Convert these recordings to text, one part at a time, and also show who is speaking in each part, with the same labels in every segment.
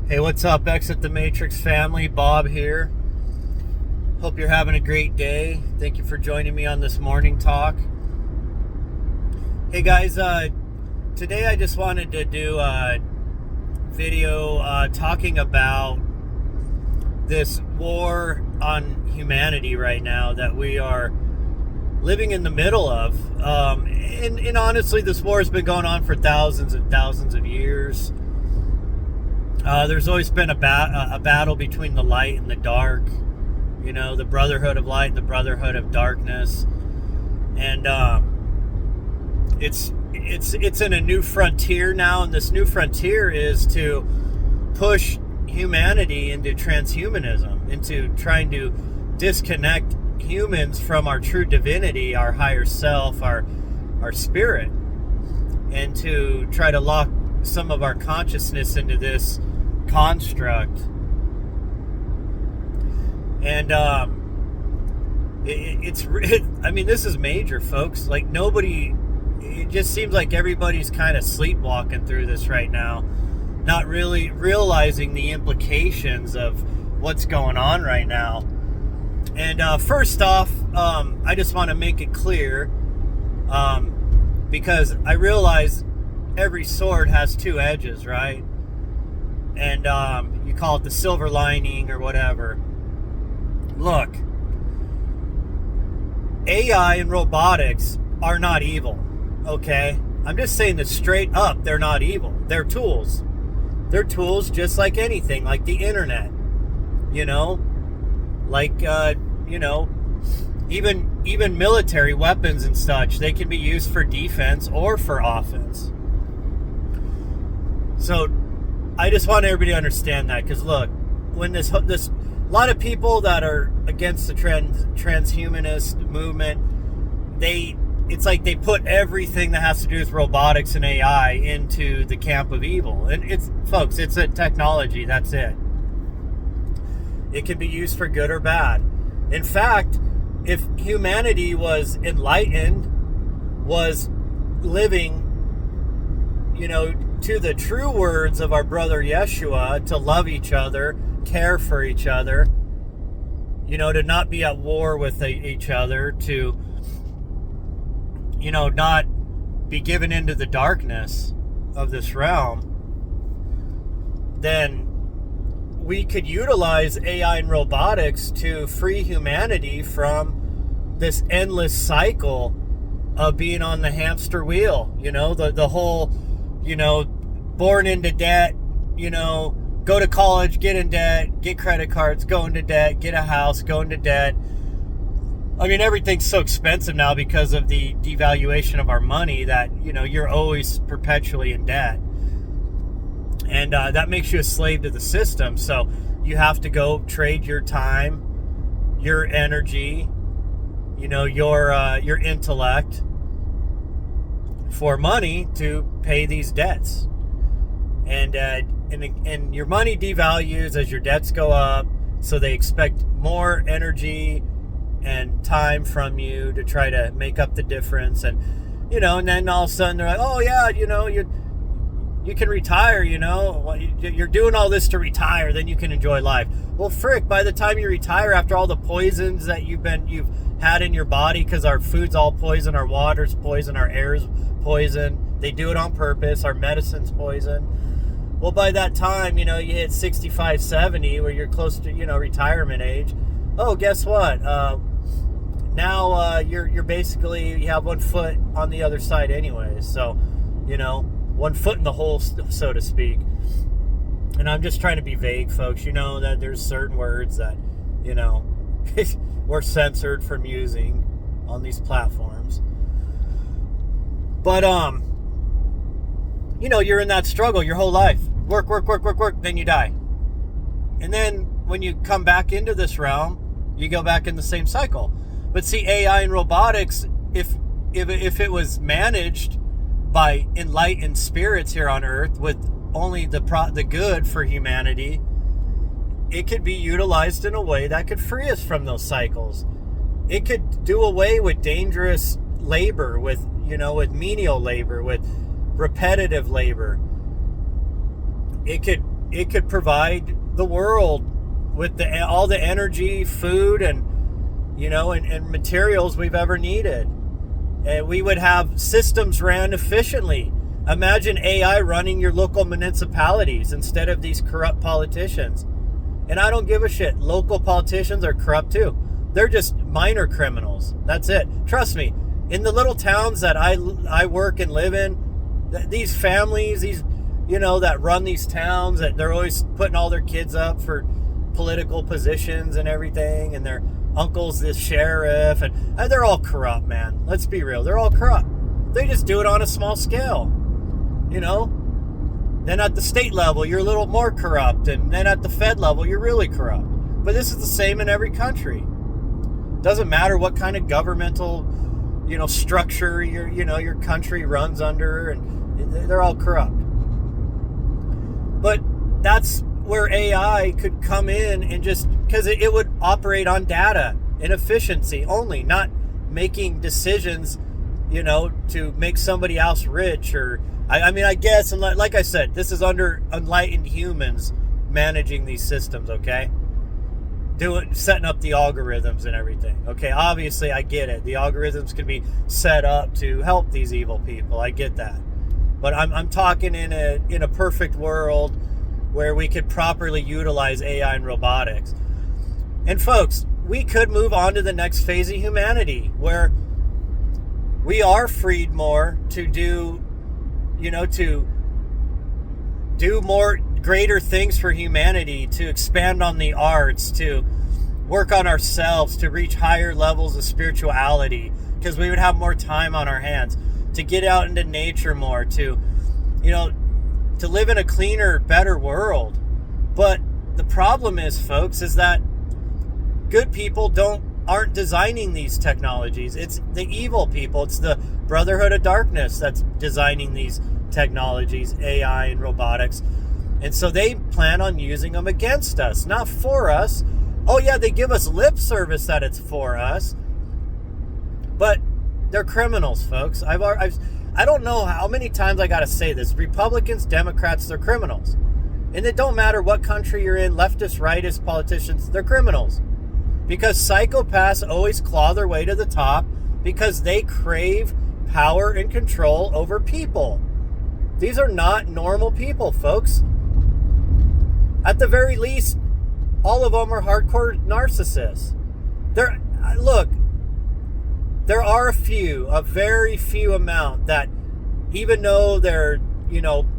Speaker 1: Hey, what's up, Exit the Matrix family? Bob here. Hope you're having a great day. Thank you for joining me on this morning talk. Hey guys, today I just wanted to do a video talking about this war on humanity right now that we are living in the middle of. And honestly, this war has been going on for thousands and thousands of years. There's always been a battle between the light and the dark, you know, the brotherhood of light and the brotherhood of darkness, and it's in a new frontier now, and this new frontier is to push humanity into transhumanism, into trying to disconnect humans from our true divinity, our higher self, our spirit, and to try to lock some of our consciousness into this construct. And I mean, this is major, folks. Like, it just seems like everybody's kind of sleepwalking through this right now, not really realizing the implications of what's going on right now. And first off, I just want to make it clear, because I realize every sword has two edges, right? And you call it the silver lining or whatever. Look, AI and robotics are not evil, okay? I'm just saying that straight up, they're not evil. They're tools. They're tools just like anything, like the internet, you know? Like, you know, even military weapons and such, they can be used for defense or for offense. So I just want everybody to understand that, because look, when this a lot of people that are against the transhumanist movement, it's like they put everything that has to do with robotics and AI into the camp of evil. And it's a technology, that's it. It can be used for good or bad. In fact, if humanity was enlightened, was living, you know, to the true words of our brother Yeshua, to love each other, care for each other, you know, to not be at war with each other, to, you know, not be given into the darkness of this realm, then we could utilize AI and robotics to free humanity from this endless cycle of being on the hamster wheel, you know, the whole, you know, born into debt, you know, go to college, get in debt, get credit cards, go into debt, get a house, go into debt. I mean, everything's so expensive now because of the devaluation of our money that, you know, you're always perpetually in debt. And that makes you a slave to the system. So you have to go trade your time, your energy, you know, your intellect for money to pay these debts. And your money devalues as your debts go up, so they expect more energy and time from you to try to make up the difference. And, you know, and then all of a sudden they're like, oh yeah, you know, you can retire, you know, you're doing all this to retire, then you can enjoy life. Well, frick, by the time you retire, after all the poisons that you've had in your body, because our food's all poison, our water's poison, our air's poison, they do it on purpose, our medicine's poison. Well, by that time, you know, you hit 65, 70, where you're close to, you know, retirement age. Oh, guess what? Now you're basically, you have 1 foot on the other side anyways. So, you know, 1 foot in the hole, so to speak. And I'm just trying to be vague, folks. You know that there's certain words that, you know, we're censored from using on these platforms. But, you know, you're in that struggle your whole life. Work, then you die. And then when you come back into this realm, you go back in the same cycle. But see, AI and robotics, if it was managed by enlightened spirits here on Earth with only the good for humanity, it could be utilized in a way that could free us from those cycles. It could do away with dangerous labor, with menial labor, with repetitive labor. It could it could provide the world with all the energy, food, and and materials we've ever needed. And we would have systems ran efficiently. Imagine AI running your local municipalities instead of these corrupt politicians. And I don't give a shit. Local politicians are corrupt too. They're just minor criminals. That's it. Trust me. In the little towns that I work and live in, these families, that run these towns, that they're always putting all their kids up for political positions and everything, and their uncle's the sheriff, and they're all corrupt, man. Let's be real. They're all corrupt. They just do it on a small scale. Then at the state level, you're a little more corrupt, and then at the Fed level, you're really corrupt. But this is the same in every country. Doesn't matter what kind of governmental, structure your country runs under, and they're all corrupt. But that's where AI could come in and just, because it would operate on data and efficiency only, not making decisions, to make somebody else rich. Or I guess, and like I said, this is under enlightened humans managing these systems, okay? Setting up the algorithms and everything. Okay, obviously I get it. The algorithms can be set up to help these evil people. I get that. But I'm talking in a perfect world where we could properly utilize AI and robotics. And folks, we could move on to the next phase of humanity where we are freed more to do more greater things for humanity, to expand on the arts, to work on ourselves, to reach higher levels of spirituality, because we would have more time on our hands, to get out into nature more, to live in a cleaner, better world. But the problem is, folks, is that good people aren't designing these technologies. It's the evil people. It's the Brotherhood of Darkness that's designing these technologies, AI and robotics. And so they plan on using them against us, not for us. Oh yeah, they give us lip service that it's for us, but they're criminals, folks. I don't know how many times I got to say this. Republicans, Democrats, they're criminals. And it don't matter what country you're in, leftist, rightist politicians, they're criminals. Because psychopaths always claw their way to the top because they crave power and control over people. These are not normal people, folks. At the very least, all of them are hardcore narcissists. There are a very few amount that, even though they're,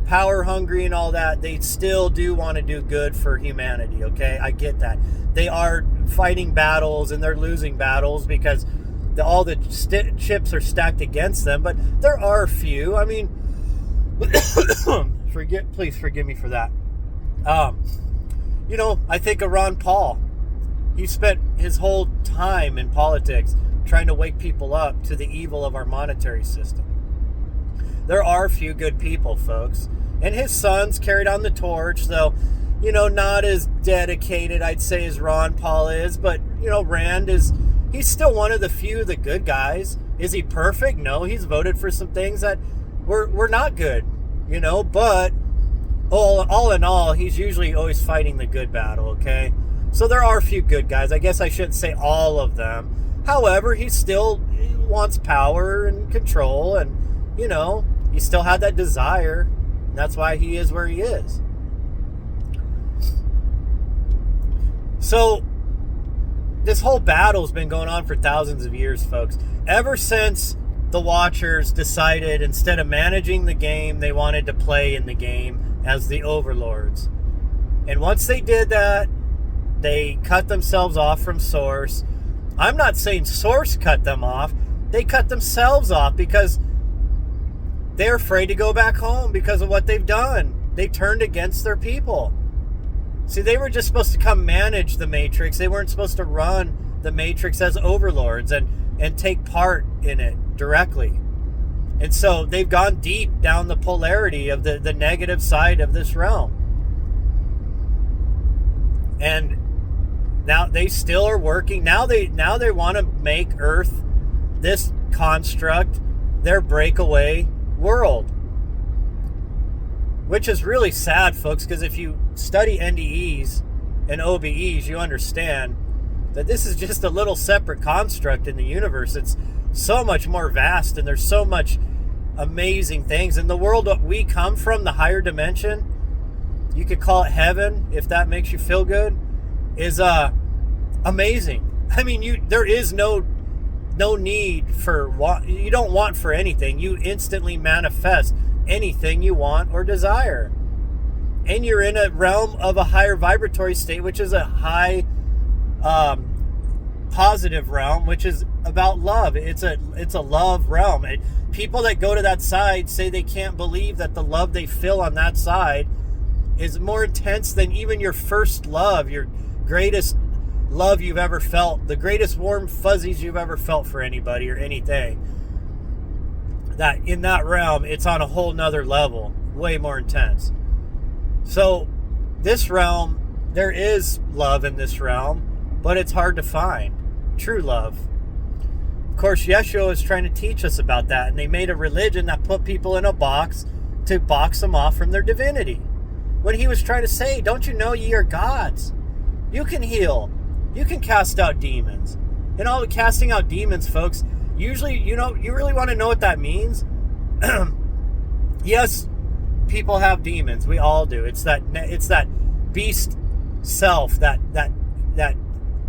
Speaker 1: power hungry and all that, they still do want to do good for humanity, okay? I get that. They are fighting battles and they're losing battles because all the chips are stacked against them, but there are a few. I mean, please forgive me for that. I think of Ron Paul. He spent his whole time in politics trying to wake people up to the evil of our monetary system. There are a few good people, folks. And his sons carried on the torch, though, not as dedicated, I'd say, as Ron Paul is. But, Rand he's still one of the few of the good guys. Is he perfect? No, he's voted for some things that were not good, but all in all, he's usually always fighting the good battle, okay? So there are a few good guys. I guess I shouldn't say all of them. However, he still wants power and control, and, he still had that desire. And that's why he is where he is. So this whole battle's been going on for thousands of years, folks. Ever since the Watchers decided, instead of managing the game, they wanted to play in the game as the overlords. And once they did that, they cut themselves off from Source. I'm not saying Source cut them off. They cut themselves off because they're afraid to go back home because of what they've done. They turned against their people. See, they were just supposed to come manage the Matrix. They weren't supposed to run the Matrix as overlords and take part in it directly. And so they've gone deep down the polarity of the negative side of this realm. And now they still are working. Now they want to make Earth, this construct, their breakaway world. which is really sad, folks, because if you study NDEs and OBEs, you understand that this is just a little separate construct in the universe. It's so much more vast, and there's so much amazing things. And the world that we come from, the higher dimension, you could call it heaven if that makes you feel good, is amazing. I mean, there is no need for you don't want for anything. You instantly manifest anything you want or desire, and you're in a realm of a higher vibratory state, which is a high positive realm, which is about love. It's a love realm. People that go to that side say they can't believe that the love they feel on that side is more intense than even your first love, your greatest love you've ever felt, the greatest warm fuzzies you've ever felt for anybody or anything. That in that realm, it's on a whole nother level, way more intense. So this realm, there is love in this realm, but it's hard to find true love. Of course, Yeshua is trying to teach us about that, and they made a religion that put people in a box to box them off from their divinity. When he was trying to say, don't you know ye are gods? You can heal. You can cast out demons. And all the casting out demons, folks, usually, you really want to know what that means? Yes, people have demons. We all do. It's that beast self, that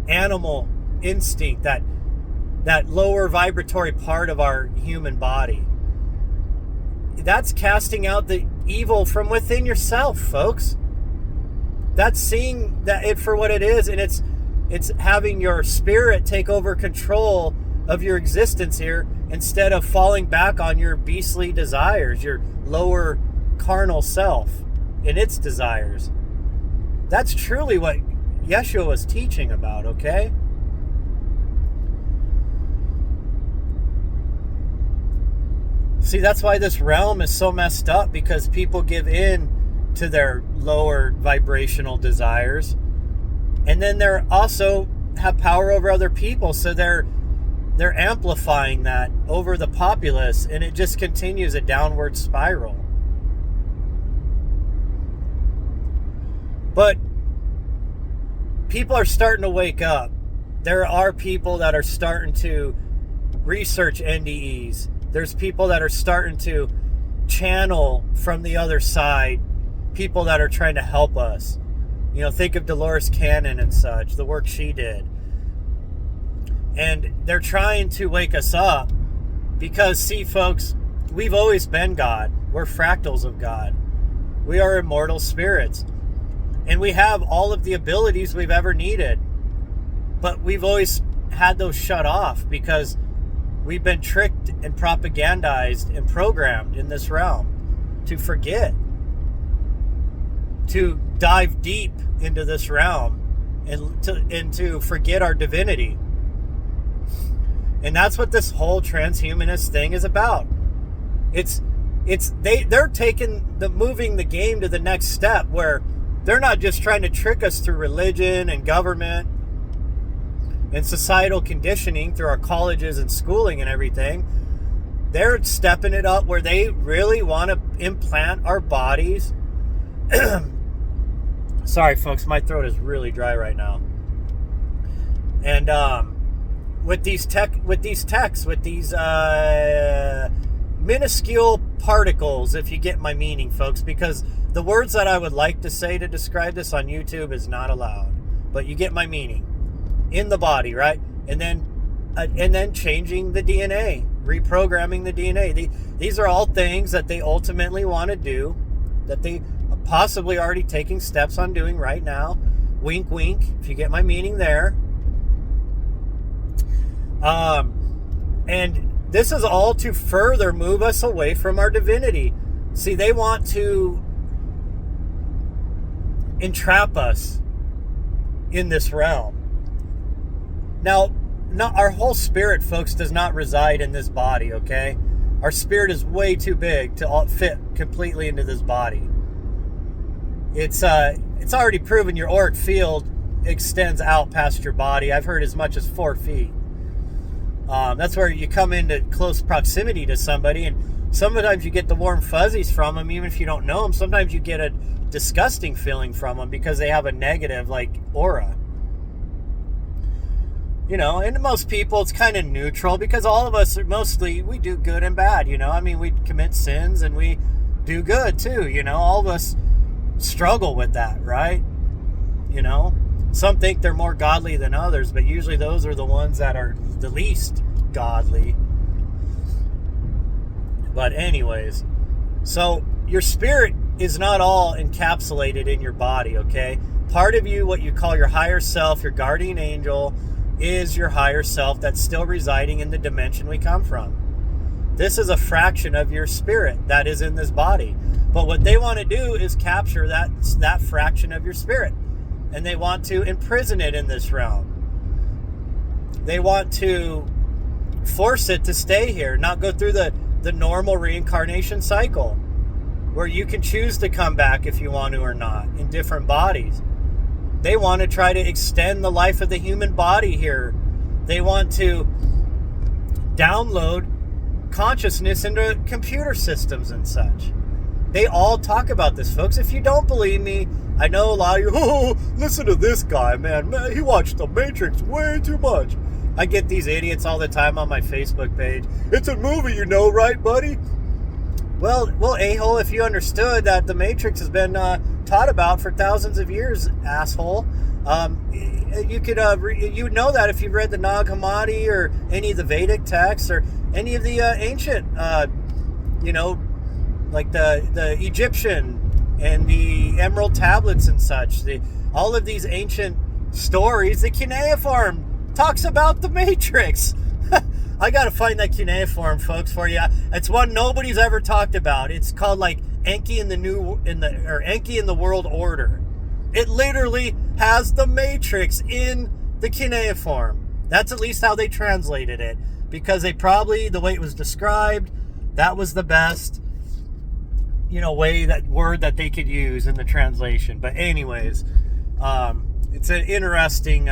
Speaker 1: animal instinct, that lower vibratory part of our human body. That's casting out the evil from within yourself, folks. That's seeing it for what it is, and it's having your spirit take over control of your existence here instead of falling back on your beastly desires, your lower carnal self and its desires. That's truly what Yeshua was teaching about, okay? See, that's why this realm is so messed up, because people give in to their lower vibrational desires, and then they're also have power over other people, so they're amplifying that over the populace, and it just continues a downward spiral. But people are starting to wake up. There are people that are starting to research NDEs. There's people that are starting to channel from the other side, people that are trying to help us. Think of Dolores Cannon and such, the work she did. And they're trying to wake us up because, see, folks, we've always been God. We're fractals of God. We are immortal spirits. And we have all of the abilities we've ever needed. But we've always had those shut off because we've been tricked and propagandized and programmed in this realm to forget, to dive deep into this realm and to forget our divinity. And that's what this whole transhumanist thing is about. They're moving the game to the next step, where they're not just trying to trick us through religion and government and societal conditioning through our colleges and schooling and everything. They're stepping it up where they really want to implant our bodies. Sorry, folks, my throat is really dry right now. And with these minuscule particles, if you get my meaning, folks, because the words that I would like to say to describe this on YouTube is not allowed, but you get my meaning. In the body, right? And then changing the DNA, reprogramming the DNA. These are all things that they ultimately want to do, that they are possibly already taking steps on doing right now. Wink, wink, if you get my meaning there. And this is all to further move us away from our divinity. See, they want to entrap us in this realm. Now, our whole spirit, folks, does not reside in this body, okay? Our spirit is way too big to fit completely into this body. It's already proven your auric field extends out past your body. I've heard as much as 4 feet. That's where you come into close proximity to somebody, and Sometimes you get the warm fuzzies from them, even if you don't know them. Sometimes you get a disgusting feeling from them because they have a negative, like, aura. You know, and to most people, it's kind of neutral because all of us, we do good and bad, you know. I mean, we commit sins and we do good too, you know. All of us struggle with that, right? You know, some think they're more godly than others, but usually those are the ones that are the least godly. But anyways, so your spirit is not all encapsulated in your body, okay? Part of you, what you call your higher self, your guardian angel, is your higher self that's still residing in the dimension we come from. This is a fraction of your spirit that is in this body. But what they want to do is capture that fraction of your spirit. And they want to imprison it in this realm. They want to force it to stay here, not go through the normal reincarnation cycle, where you can choose to come back if you want to or not, in different bodies. They want to try to extend the life of the human body here. They want to download consciousness into computer systems and such. They all talk about this, folks. If you don't believe me, I know a lot of you, oh, listen to this guy, man, he watched The Matrix way too much. I get these idiots all the time on my Facebook page. It's a movie, you know, right, buddy? Well, a-hole, if you understood that The Matrix has been taught about for thousands of years, asshole. You could you would know that if you read the Nag Hammadi or any of the Vedic texts or any of the ancient, you know, like the Egyptian and the Emerald Tablets and such. All of these ancient stories. The cuneiform talks about The Matrix. I gotta find that cuneiform, folks, for you. It's one nobody's ever talked about. It's called like Enki in the World Order. It literally has The Matrix in the cuneiform. That's at least how they translated it, because they probably, the way it was described, that was the best, you know, word that they could use in the translation. But anyways, it's an interesting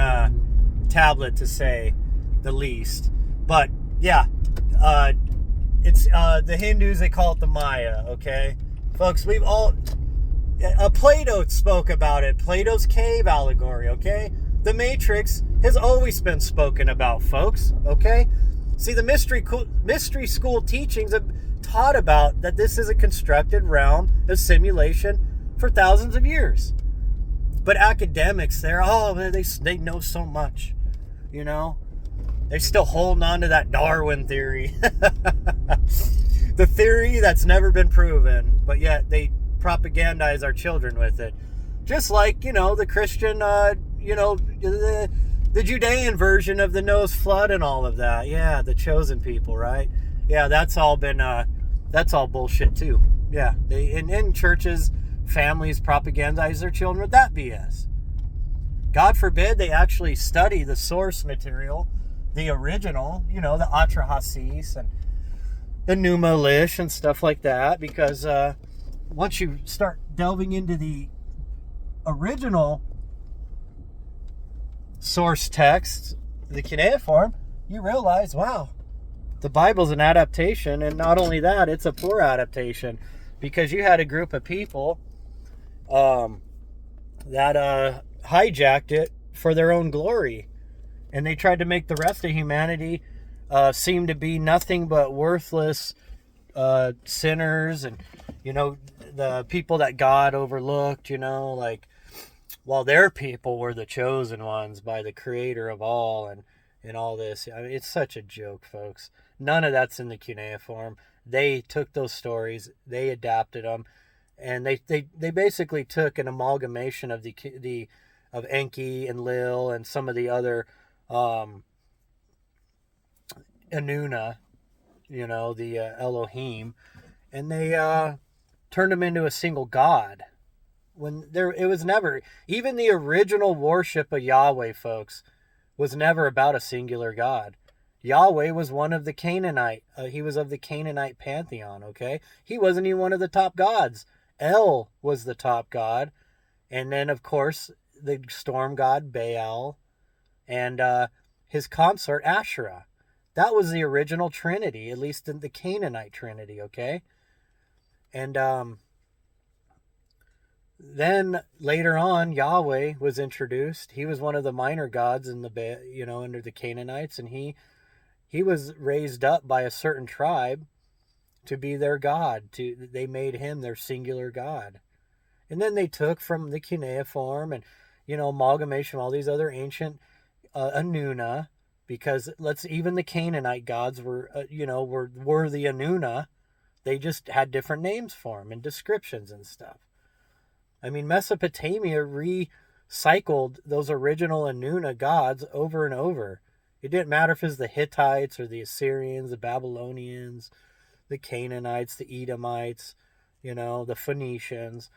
Speaker 1: tablet, to say the least. But yeah, it's the Hindus, they call it the Maya, okay? Folks, we've all, Plato spoke about it, Plato's cave allegory, okay? The Matrix has always been spoken about, folks, okay? See, the mystery school teachings have taught about that this is a constructed realm of simulation for thousands of years. But academics, they know so much, you know? They're still holding on to that Darwin theory. The theory that's never been proven, but yet they propagandize our children with it. Just like, you know, the Christian, you know, the Judean version of the Noah's flood and all of that. Yeah, the chosen people, right? Yeah, that's all been, that's all bullshit too. Yeah, they in churches, families propagandize their children with that BS. God forbid they actually study the source material, the original, you know, the Atrahasis and the Numa Elish and stuff like that, because once you start delving into the original source text, the cuneiform, you realize, wow, the Bible's an adaptation, and not only that, it's a poor adaptation, because you had a group of people that hijacked it for their own glory. And they tried to make the rest of humanity seem to be nothing but worthless sinners, and, you know, the people that God overlooked, you know, like, while their people were the chosen ones by the creator of all, and all this. I mean, it's such a joke, folks. None of that's in the cuneiform. They took those stories, they adapted them, and they basically took an amalgamation of of Enki and Lil and some of the other Anuna, you know, the Elohim, and they turned them into a single god. When it was never, even the original worship of Yahweh, folks, was never about a singular god. Yahweh was one of the Canaanite, he was of the Canaanite pantheon, okay? He wasn't even one of the top gods. El was the top god, and then, of course, the storm god Baal, and his consort Asherah. That was the original Trinity, at least in the Canaanite Trinity, okay? And then later on, Yahweh was introduced. He was one of the minor gods in under the Canaanites, and he was raised up by a certain tribe to be their god. They made him their singular god. And then they took from the cuneiform and amalgamation of all these other ancient Anuna, because even the Canaanite gods were the Anuna. They just had different names for them and descriptions and stuff. I mean, Mesopotamia recycled those original Anuna gods over and over. It didn't matter if it was the Hittites or the Assyrians, the Babylonians, the Canaanites, the Edomites, the Phoenicians.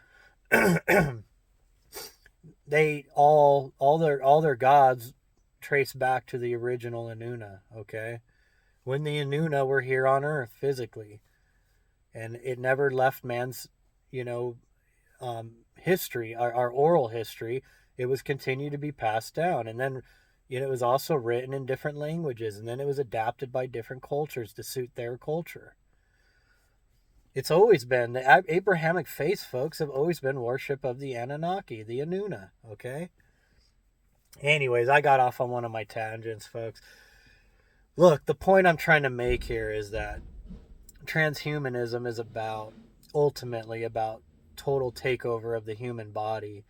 Speaker 1: They all their gods trace back to the original Anuna, okay? When the Anuna were here on earth physically. And it never left man's, history, our oral history. It was continued to be passed down. And then, it was also written in different languages. And then it was adapted by different cultures to suit their culture. It's always been, the Abrahamic faiths, folks, have always been worship of the Anunnaki, the Anuna, okay? Anyways, I got off on one of my tangents, folks. Look, the point I'm trying to make here is that transhumanism is ultimately about total takeover of the human body,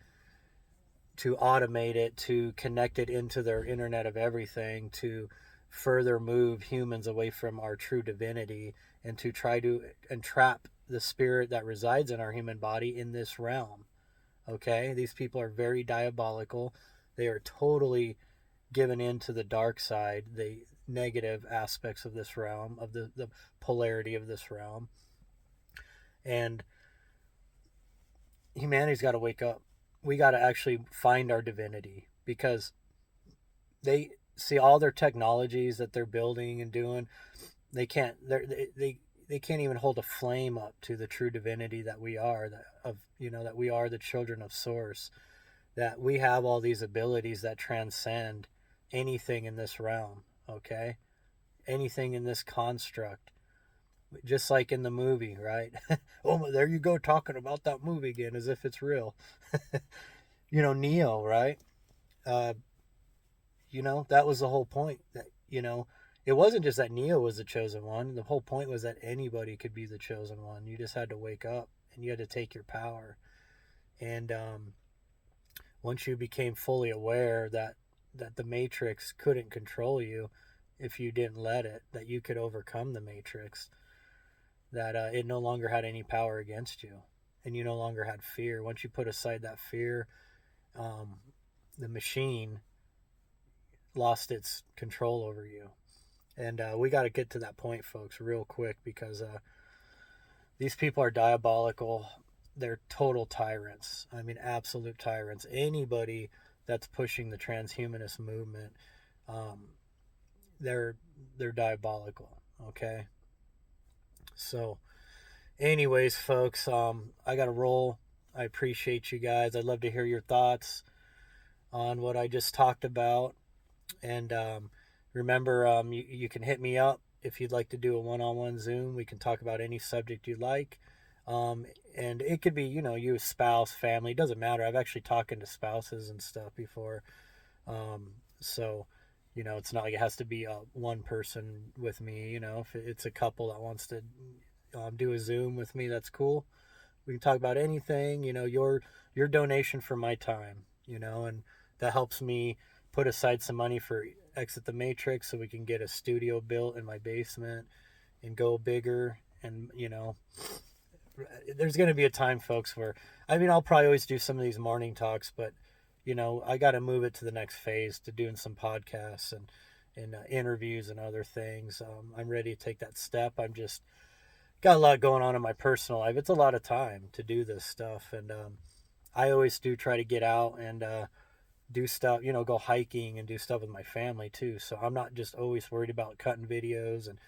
Speaker 1: to automate it, to connect it into their Internet of Everything, to further move humans away from our true divinity, and to try to entrap the spirit that resides in our human body in this realm. Okay? These people are very diabolical. They are totally given into the dark side, the negative aspects of this realm, of the polarity of this realm. And humanity's got to wake up. We got to actually find our divinity, because they see all their technologies that they're building and doing. They can't even hold a flame up to the true divinity that we are, that we are the children of Source, that we have all these abilities that transcend anything in this realm, okay? Anything in this construct. Just like in the movie, right? Oh, there you go, talking about that movie again as if it's real. Neo, right? That was the whole point. That, it wasn't just that Neo was the chosen one. The whole point was that anybody could be the chosen one. You just had to wake up and you had to take your power. And once you became fully aware that the Matrix couldn't control you if you didn't let it, that you could overcome the Matrix, that it no longer had any power against you, and you no longer had fear. Once you put aside that fear, the machine lost its control over you. And we got to get to that point, folks, real quick, because these people are diabolical. They're total tyrants. I mean, absolute tyrants. Anybody that's pushing the transhumanist movement, they're diabolical, okay? So, anyways, folks, I got to roll. I appreciate you guys. I'd love to hear your thoughts on what I just talked about. And remember, you can hit me up if you'd like to do a one-on-one Zoom. We can talk about any subject you like. And it could be, you, spouse, family, doesn't matter. I've actually talked to spouses and stuff before. So, it's not like it has to be one person with me. If it's a couple that wants to do a Zoom with me, that's cool. We can talk about anything, your donation for my time, and that helps me put aside some money for Exit the Matrix, so we can get a studio built in my basement and go bigger. And, there's going to be a time, folks, where, I'll probably always do some of these morning talks, but, I got to move it to the next phase, to doing some podcasts and interviews and other things. I'm ready to take that step. I'm just got a lot going on in my personal life. It's a lot of time to do this stuff. And I always do try to get out and do stuff, go hiking and do stuff with my family too. So I'm not just always worried about cutting videos and,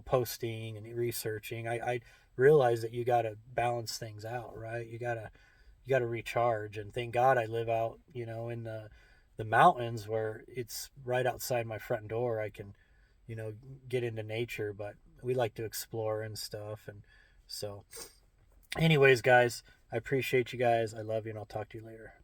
Speaker 1: posting and researching. I realize that you got to balance things out, right? You got to recharge. And thank God I live out, in the mountains, where it's right outside my front door. I can, get into nature, but we like to explore and stuff. And so, anyways, guys, I appreciate you guys. I love you, and I'll talk to you later.